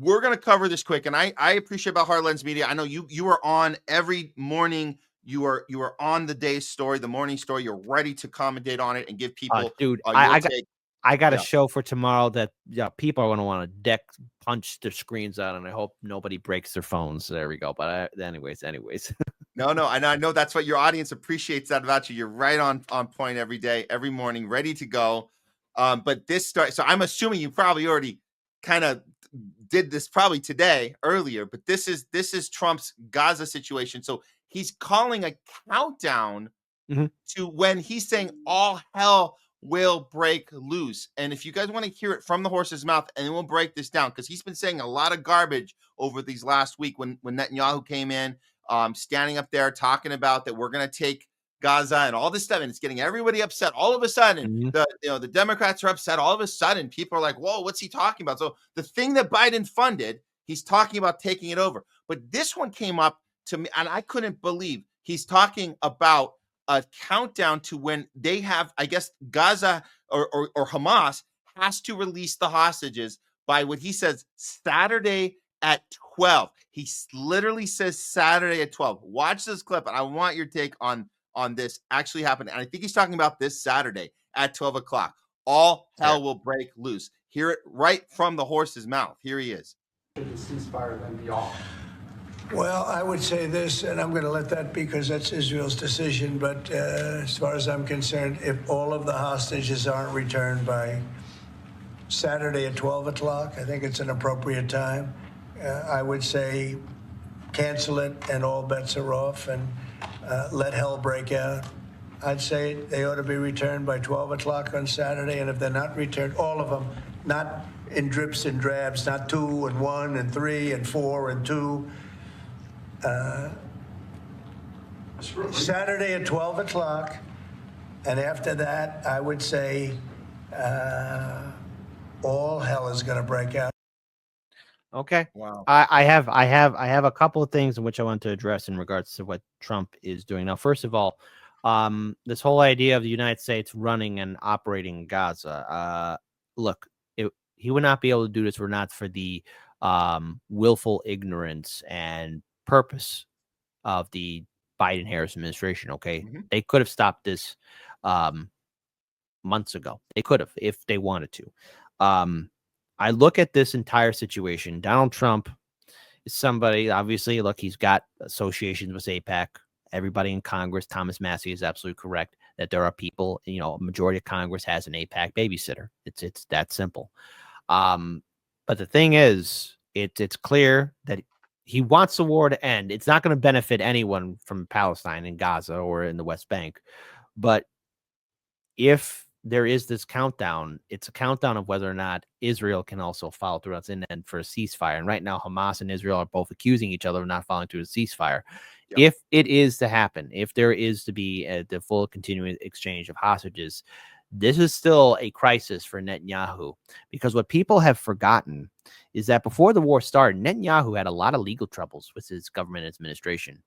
we're going to cover this quick. And I appreciate about Hard Lens Media. I know you are on every morning. You are on the day's story, the morning story. You're ready to commentate on it and give people Dude, your I take. got a Yeah. show for tomorrow that people are going to want to deck punch their screens out, and I hope nobody breaks their phones. There we go. But anyways. No, and I know that's what your audience appreciates that about you. You're right on point every day, every morning, ready to go. But this start. So I'm assuming you probably already kind of did this probably today earlier. But this is Trump's Gaza situation. So he's calling a countdown to when he's saying all hell will break loose. And if you guys want to hear it from the horse's mouth, and then we'll break this down because he's been saying a lot of garbage over these last week when Netanyahu came in, standing up there talking about that we're going to take Gaza and all this stuff, and it's getting everybody upset. All of a sudden, the Democrats are upset. All of a sudden, people are like, "Whoa, what's he talking about?" So the thing that Biden funded, he's talking about taking it over. But this one came up to me, and I couldn't believe he's talking about a countdown to when they have, I guess, Gaza or Hamas has to release the hostages by what he says Saturday at 12. He literally says Saturday at 12. Watch this clip, and I want your take on this actually happening. And I think he's talking about this Saturday at 12 o'clock. All hell will break loose. Hear it right from the horse's mouth. Here he is. Should the ceasefire then be off? Well, I would say this, and I'm going to let that because that's Israel's decision. But as far as I'm concerned, if all of the hostages aren't returned by Saturday at 12 o'clock, I think it's an appropriate time. I would say cancel it and all bets are off and let hell break out. I'd say they ought to be returned by 12 o'clock on Saturday. And if they're not returned, all of them, not in drips and drabs, not 2 and 1 and 3 and 4 and 2. Saturday at 12 o'clock, and after that, I would say all hell is going to break out. Okay. Wow. I have a couple of things in which I want to address in regards to what Trump is doing. Now, first of all, this whole idea of the United States running and operating Gaza. Look, he would not be able to do this were not for the willful ignorance and purpose of the Biden-Harris administration. Okay, they could have stopped this months ago. They could have if they wanted to. I look at this entire situation. Donald Trump is somebody, obviously, look, he's got associations with AIPAC. Everybody in Congress, Thomas Massey is absolutely correct that there are people, a majority of Congress has an AIPAC babysitter. It's that simple. But the thing is, it's clear that he wants the war to end. It's not going to benefit anyone from Palestine and Gaza or in the West Bank. But if there is this countdown, it's a countdown of whether or not Israel can also follow through on an end for a ceasefire. And right now, Hamas and Israel are both accusing each other of not following through a ceasefire. Yep. If it is to happen, if there is to be the full continuing exchange of hostages, this is still a crisis for Netanyahu, because what people have forgotten is that before the war started, Netanyahu had a lot of legal troubles with his government administration,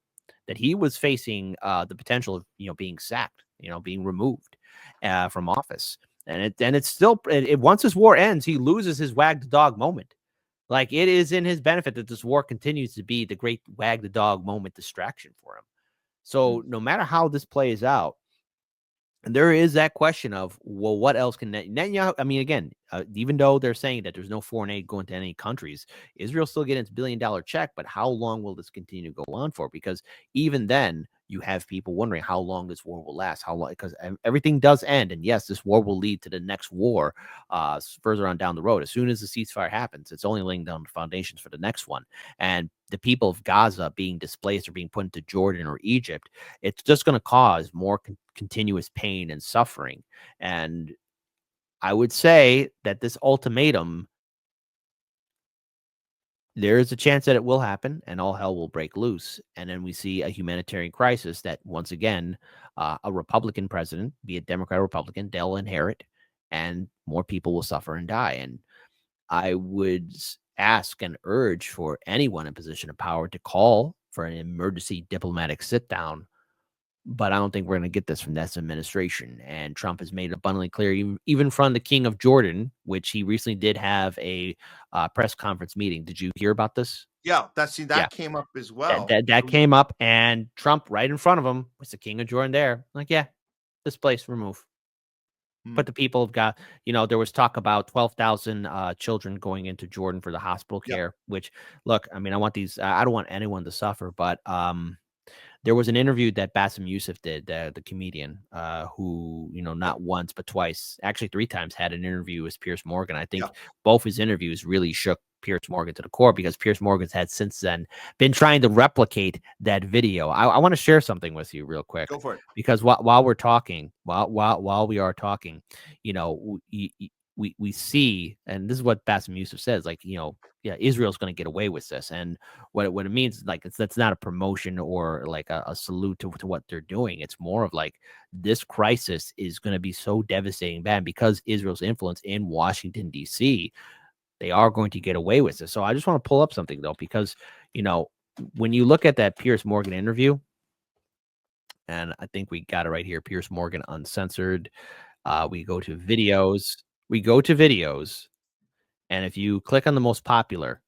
that he was facing the potential of being sacked, being removed from office. And it's still once this war ends, he loses his wag the dog moment. Like, it is in his benefit that this war continues to be the great wag the dog moment distraction for him. So no matter how this plays out, and there is that question of, well, what else can Netanyahu? I mean, again, even though they're saying that there's no foreign aid going to any countries, Israel still getting its $1 billion check. But how long will this continue to go on for? Because even then, you have people wondering how long this war will last, how long, because everything does end. And yes, this war will lead to the next war further on down the road. As soon as the ceasefire happens, it's only laying down the foundations for the next one. And the people of Gaza being displaced or being put into Jordan or Egypt, it's just going to cause more continuous pain and suffering. And I would say that this ultimatum, there is a chance that it will happen and all hell will break loose. And then we see a humanitarian crisis that, once again, a Republican president, be it Democrat or Republican, they'll inherit, and more people will suffer and die. And I would ask and urge for anyone in position of power to call for an emergency diplomatic sit down but I don't think we're going to get this from this administration. And Trump has made it abundantly clear, even from the King of Jordan, which he recently did have a press conference meeting. Did you hear about this? Yeah, Yeah. came up as well. That came up, and Trump right in front of him was the King of Jordan there. Like, yeah, this place remove. But the people have got, there was talk about 12,000 children going into Jordan for the hospital care, which, look, I mean, I don't want anyone to suffer, but there was an interview that Bassem Youssef did, the comedian, who, not once, but twice, actually 3 times had an interview with Piers Morgan. I think both his interviews really shook Piers Morgan to the core, because Piers Morgan's had since then been trying to replicate that video. I want to share something with you real quick. Go for it. Because while we're talking, while we are talking, we see, and this is what Bassem Youssef says, like, Israel's going to get away with this. And what it means, like, that's not a promotion or like a salute to what they're doing. It's more of like, this crisis is going to be so devastating bad because Israel's influence in Washington, D.C., they are going to get away with this. So I just want to pull up something, though, because, when you look at that Piers Morgan interview, and I think we got it right here, Piers Morgan Uncensored. We go to videos. And if you click on the most popular,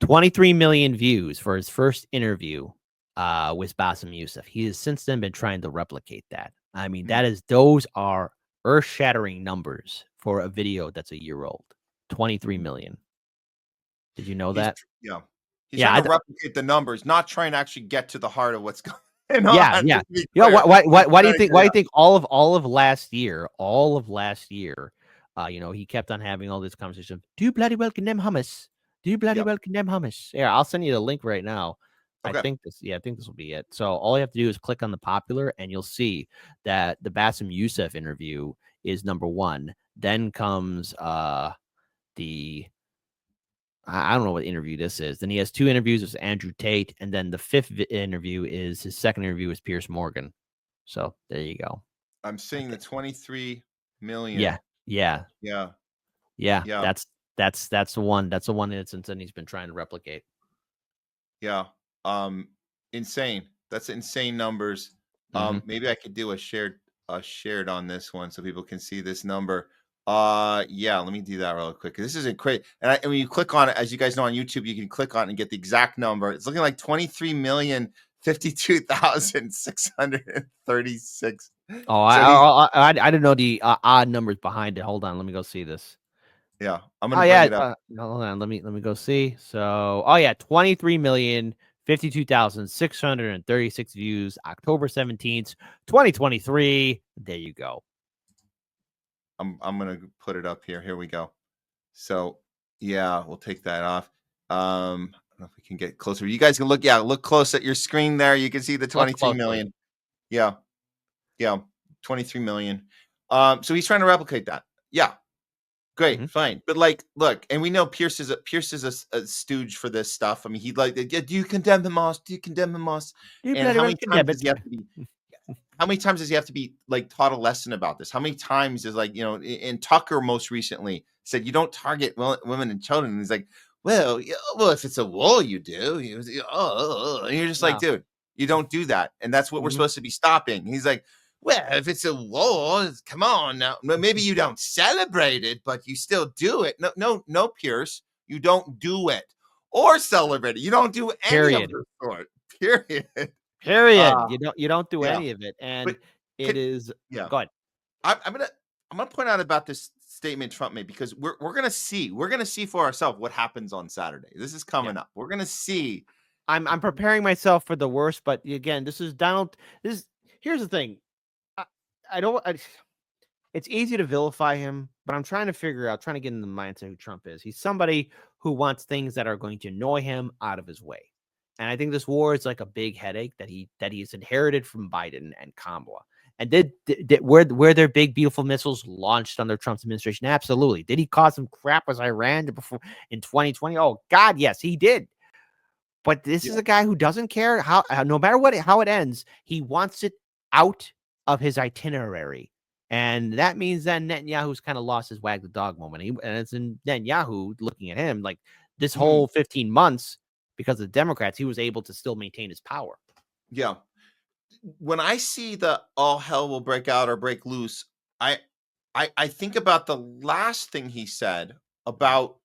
23 million views for his first interview with Bassem Youssef. He has since then been trying to replicate that. I mean, those are earth-shattering numbers for a video that's a year old. 23 million. Did you know that? Yeah. He's trying to replicate the numbers, not trying to actually get to the heart of what's going on. Yeah. Why do you think all of last year, he kept on having all this conversation. Do you bloody well condemn Hamas? Do you bloody well condemn Hamas? Yeah, I'll send you the link right now. Okay. I think this will be it. So all you have to do is click on the popular, and you'll see that the Bassem Youssef interview is number 1. Then comes I don't know what interview this is. Then he has 2 interviews with Andrew Tate, and then the 5th interview is his second interview with Piers Morgan. So there you go. I'm seeing the 23 million. Yeah. That's the one. That's the one instance that he's been trying to replicate. Yeah. Insane. That's insane numbers. Maybe I could do a shared on this one so people can see this number. Let me do that real quick. This isn't great. And when you click on it, as you guys know on YouTube, you can click on it and get the exact number. It's looking like 23,052,636. Oh, I didn't know the odd numbers behind it. Hold on, let me go see this. Yeah, I'm gonna bring it up. Hold on, let me go see. So, 23,052,636 views, October 17th, 2023. There you go. I'm gonna put it up here. Here we go. So yeah, we'll take that off. I don't know if we can get closer. You guys can look close at your screen there. You can see the 23 million. Yeah. 23 million. So he's trying to replicate that. Yeah. Great, fine. But like, look, and we know Pierce is a stooge for this stuff. I mean, he'd like, do you condemn Hamas? Do you condemn Hamas? And how many times does he have to be? How many times does he have to be like taught a lesson about this? How many times is like, in Tucker most recently said, you don't target women and children. And he's like, well, if it's a war, you do. And you're just like, dude, you don't do that. And that's what we're supposed to be stopping. He's like, well, if it's a war, come on now. Maybe you don't celebrate it, but you still do it. No, Pierce, you don't do it or celebrate it. You don't do any of the sort. Period. You don't do any of it, and it is. Yeah. Go ahead. I'm gonna point out about this statement Trump made, because we're gonna see for ourselves what happens on Saturday. This is coming up. We're gonna see. I'm preparing myself for the worst, but again, this is Donald. Here's the thing. It's easy to vilify him, but I'm trying to get in the mindset who Trump is. He's somebody who wants things that are going to annoy him out of his way. And I think this war is like a big headache that he's inherited from Biden and Kamala. And were there big, beautiful missiles launched under Trump's administration? Absolutely. Did he cause some crap with Iran before in 2020? Oh God, yes, he did. But this is a guy who doesn't care how no matter how it ends, he wants it out of his itinerary. And that means that Netanyahu's kind of lost his wag the dog moment. And it's in Netanyahu looking at him like this whole 15 months. Because of the Democrats, he was able to still maintain his power. Yeah. when I see the all hell will break out or break loose, I I think about the last thing he said about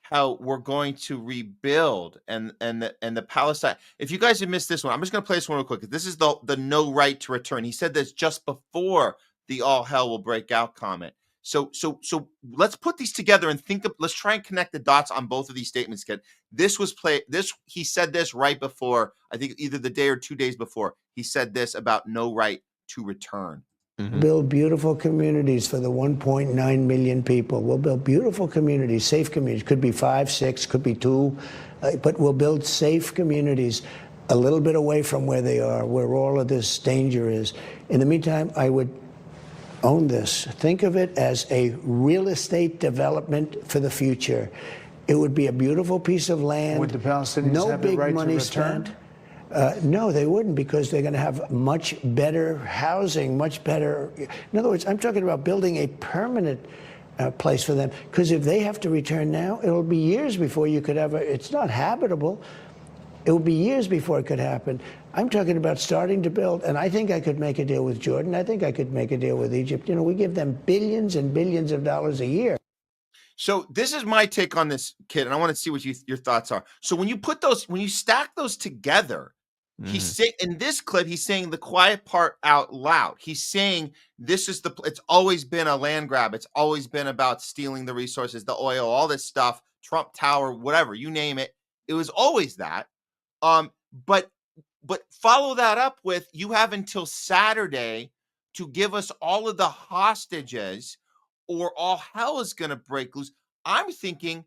how we're going to rebuild and the Palestine. If you guys have missed this one, I'm just going to play this one real quick. This is the no right to return. He said this just before the all hell will break out comment. So let's put these together and let's try and connect the dots on both of these statements, kid. He said this right before, I think either the day or 2 days before. He said this about no right to return. Mhm. Build beautiful communities for the 1.9 million people. We'll build beautiful communities, safe communities. Could be 5, 6, could be 2, but we'll build safe communities a little bit away from where they are, where all of this danger is. In the meantime, I would own this. Think of it as a real estate development for the future. It would be a beautiful piece of land. Would the Palestinians have the right to return? Spent. No, they wouldn't, because they're going to have much better housing, much better. In other words, I'm talking about building a permanent place for them. Because if they have to return now, it'll be years before you could ever. It's not habitable. It will be years before it could happen. I'm talking about starting to build, and I think I could make a deal with Jordan. I think I could make a deal with Egypt. You know, we give them billions and billions of dollars a year. So this is my take on this, kid, and I want to see what your thoughts are. So when you stack those together, he's saying in this clip, he's saying the quiet part out loud. He's saying it's always been a land grab. It's always been about stealing the resources, the oil, all this stuff, Trump Tower, whatever, you name it. It was always that. But follow that up with, you have until Saturday to give us all of the hostages, or all hell is going to break loose. I'm thinking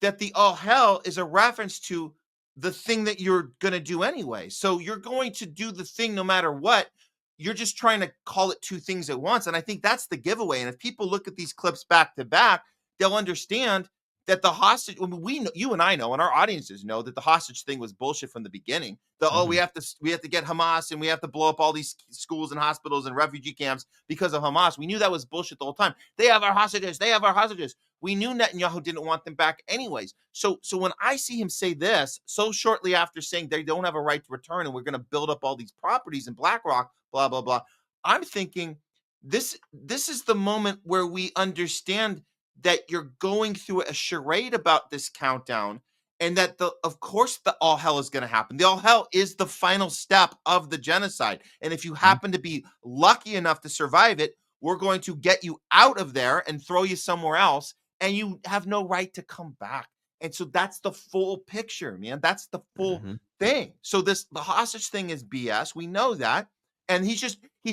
that the all hell is a reference to the thing that you're going to do anyway. So you're going to do the thing no matter what. You're just trying to call it two things at once. And I think that's the giveaway. And if people look at these clips back to back, they'll understand that the hostage, I mean, we know, you and I know, and our audiences know, that the hostage thing was bullshit from the beginning. We have to get Hamas, and we have to blow up all these schools and hospitals and refugee camps because of Hamas. We knew that was bullshit the whole time. They have our hostages. They have our hostages. We knew Netanyahu didn't want them back anyways. So when I see him say this so shortly after saying they don't have a right to return and we're going to build up all these properties in BlackRock, blah, blah, blah, I'm thinking this is the moment where we understand that you're going through a charade about this countdown, and that of course the all hell is going to happen. The all hell is the final step of the genocide. And if you happen to be lucky enough to survive it, we're going to get you out of there and throw you somewhere else, and you have no right to come back. And so that's the full picture, man. That's the full thing. So the hostage thing is BS. We know that. And he's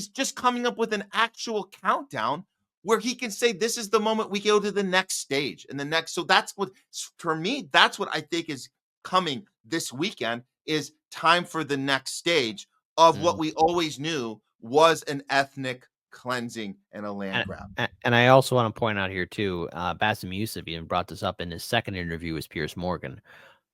just coming up with an actual countdown where he can say, this is the moment we go to the next stage and the next. So that's what, for me, that's what I think is coming this weekend, is time for the next stage of what we always knew was an ethnic cleansing and a land grab. And I also want to point out here too, Bassem Youssef even brought this up in his second interview with Piers Morgan.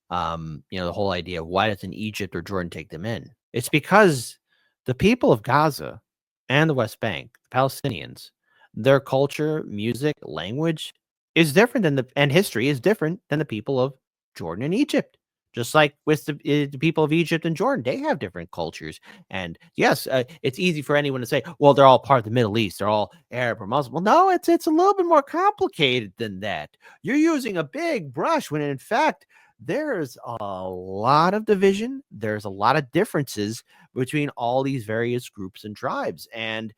The whole idea of why doesn't Egypt or Jordan take them in? It's because the people of Gaza and the West Bank, the Palestinians, their culture, music, language is different and history is different than the people of Jordan and Egypt. Just like with the people of Egypt and Jordan, they have different cultures. And yes, it's easy for anyone to say, well, they're all part of the Middle East. They're all Arab or Muslim. Well, no, it's a little bit more complicated than that. You're using a big brush when in fact, there's a lot of division. There's a lot of differences between all these various groups and tribes. And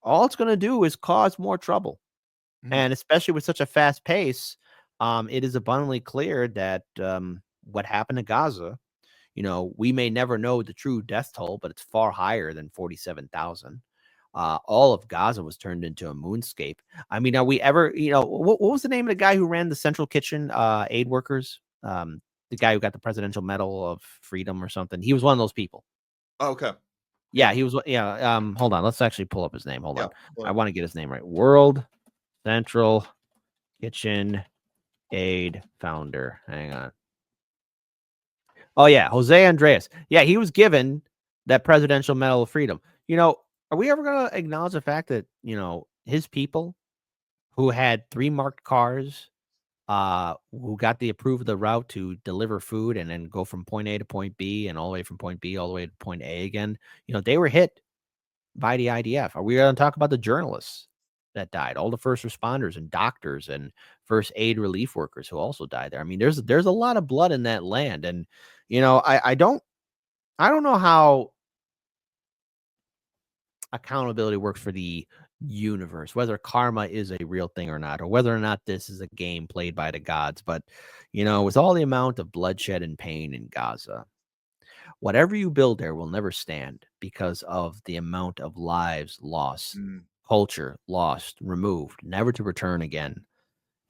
all it's going to do is cause more trouble. And especially with such a fast pace, it is abundantly clear that what happened to Gaza, we may never know the true death toll, but it's far higher than 47,000. All of Gaza was turned into a moonscape. I mean, are we ever, what was the name of the guy who ran the Central Kitchen aid workers? The guy who got the Presidential Medal of Freedom or something. He was one of those people. Oh, okay. Yeah, he was. Yeah. Hold on. Let's actually pull up his name. Hold on. I want to get his name right. World Central Kitchen Aid founder. Hang on. Oh, yeah. Jose Andres. Yeah, he was given that Presidential Medal of Freedom. Are we ever going to acknowledge the fact that, his people who had 3 marked cars who got the approved the route to deliver food and then go from point A to point B and all the way from point B all the way to point A again. They were hit by the IDF. Are we going to talk about the journalists that died, all the first responders and doctors and first aid relief workers who also died there? I mean, there's a lot of blood in that land. And, I don't know how accountability works for the universe, whether karma is a real thing or not, or whether or not this is a game played by the gods. But, with all the amount of bloodshed and pain in Gaza, whatever you build there will never stand because of the amount of lives lost, culture lost, removed, never to return again.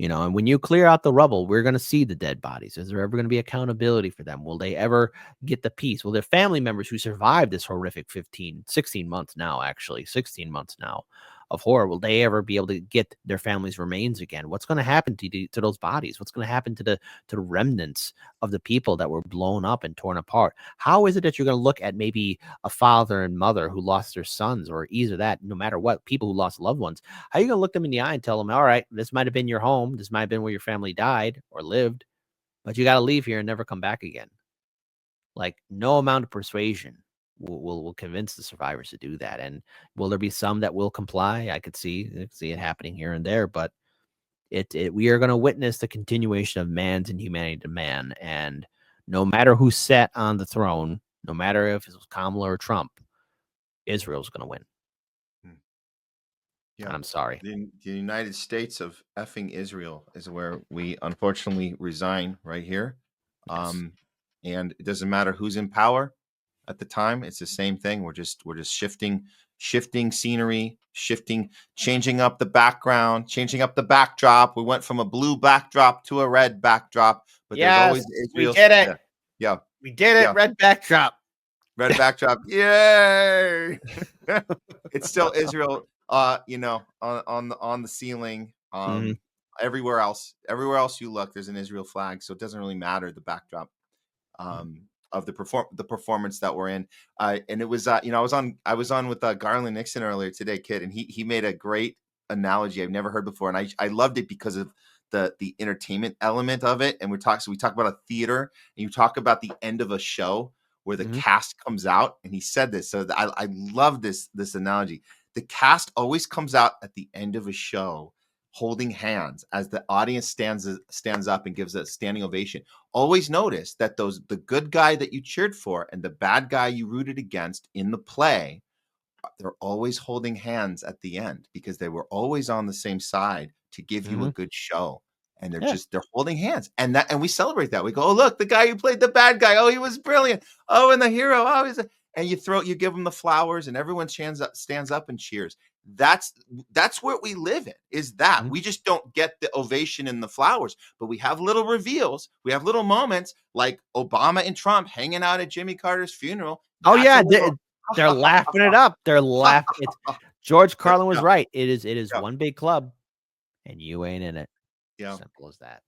And when you clear out the rubble, we're going to see the dead bodies. Is there ever going to be accountability for them? Will they ever get the peace? Will their family members who survived this horrific 16 months now of horror, will they ever be able to get their family's remains again? What's going to happen to those bodies? What's going to happen to the remnants of the people that were blown up and torn apart? How is it that you're going to look at maybe a father and mother who lost their sons, or either that, no matter what, people who lost loved ones? How are you going to look them in the eye and tell them, all right, this might have been your home, this might have been where your family died or lived, but you got to leave here and never come back again? Like, no amount of persuasion will convince the survivors to do that. And will there be some that will comply? I could see it happening here and there, but we are going to witness the continuation of man's inhumanity to man. And no matter who sat on the throne, no matter if it was Kamala or Trump, Israel's going to win. Yeah, and I'm sorry. The United States of effing Israel is where we unfortunately resign right here. Yes. And it doesn't matter who's in power at the time. It's the same thing. We're just shifting scenery, changing up the background, changing up the backdrop. We went from a blue backdrop to a red backdrop, but there's always Israel. We did it. Yeah. We did it. Yeah. Red backdrop. Red backdrop. Yay! It's still Israel. On the ceiling. Everywhere else you look, there's an Israel flag. So it doesn't really matter the backdrop. Of the performance that we're in, and it was I was on with Garland Nixon earlier today, Kid, and he made a great analogy I've never heard before, and I loved it because of the entertainment element of it. And we talk about a theater, and you talk about the end of a show where the cast comes out, and he said this, so I love this analogy. The cast always comes out at the end of a show holding hands as the audience stands up and gives a standing ovation. Always notice that the good guy that you cheered for and the bad guy you rooted against in the play, they're always holding hands at the end because they were always on the same side to give you a good show. And they're holding hands, and we celebrate that. We go, oh, look, the guy who played the bad guy. Oh, he was brilliant. Oh, and the hero. Oh, and you give them the flowers, and everyone stands up and cheers. That's what we live in, is that we just don't get the ovation and the flowers, but we have little reveals. We have little moments like Obama and Trump hanging out at Jimmy Carter's funeral. Oh, yeah. They're laughing it up. They're laughing. George Carlin was right. It is one big club, and you ain't in it. Yeah. Simple as that.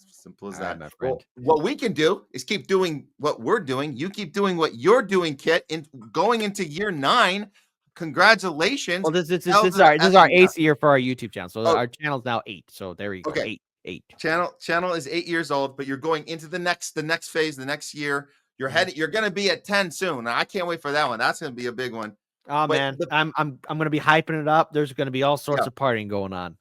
Simple as All that. right, my friend. Well, what we can do is keep doing what we're doing. You keep doing what you're doing, Kit, and going into year 9. Congratulations. Well, this is our 8th year for our YouTube channel. So our channel's now 8. So there you go. Okay. 8. Channel is 8 years old, but you're going into the next phase, the next year. You're going to be at 10 soon. I can't wait for that one. That's going to be a big one. Oh, man. I'm going to be hyping it up. There's going to be all sorts of partying going on.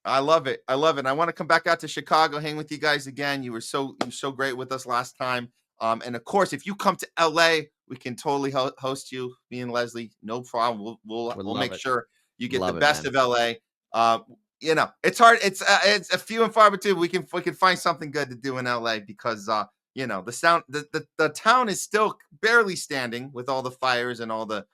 I love it. I want to come back out to Chicago, hang with you guys again. You were so great with us last time. And of course, if you come to LA, we can totally host you, me and Leslie. No problem. We'll make sure you get the best of LA. It's hard. It's a few and far between. We can find something good to do in LA because the town is still barely standing with all the fires and all the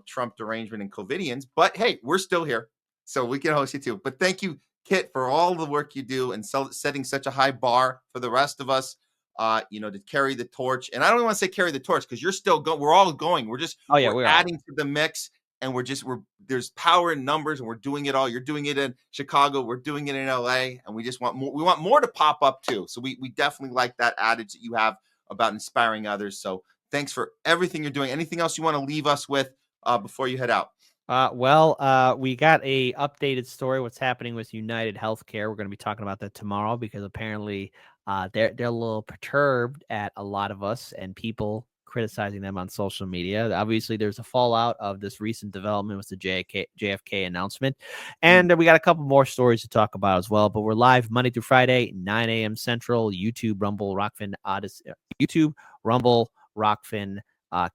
Trump derangement and COVIDians. But hey, we're still here. So we can host you too. But thank you, Kit, for all the work you do and setting such a high bar for the rest of us, to carry the torch. And I don't want to say carry the torch because you're still going. We're all going. We're adding to the mix, and there's power in numbers, and we're doing it all. You're doing it in Chicago. We're doing it in LA, and we just want more. We want more to pop up too. So we definitely like that adage that you have about inspiring others. So thanks for everything you're doing. Anything else you want to leave us with before you head out? We got a updated story. What's happening with United Healthcare? We're going to be talking about that tomorrow because apparently they're a little perturbed at a lot of us and people criticizing them on social media. Obviously, there's a fallout of this recent development with the JFK announcement, and we got a couple more stories to talk about as well. But we're live Monday through Friday, 9 a.m. Central. YouTube, Rumble, Rockfin, Odyssey, YouTube, Rumble, Rockfin,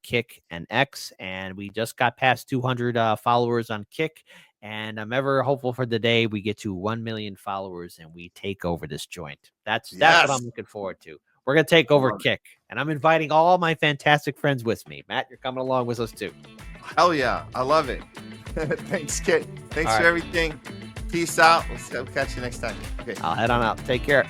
Kick, and X, and we just got past 200 followers on Kick, and I'm ever hopeful for the day we get to 1 million followers and we take over this joint. That's what I'm looking forward to. We're gonna take over Kick, and I'm inviting all my fantastic friends with me. Matt, you're coming along with us too. Hell yeah, I love it. Thanks, Kit. Thanks for everything. Peace out. We'll catch you next time. Okay. I'll head on out. Take care.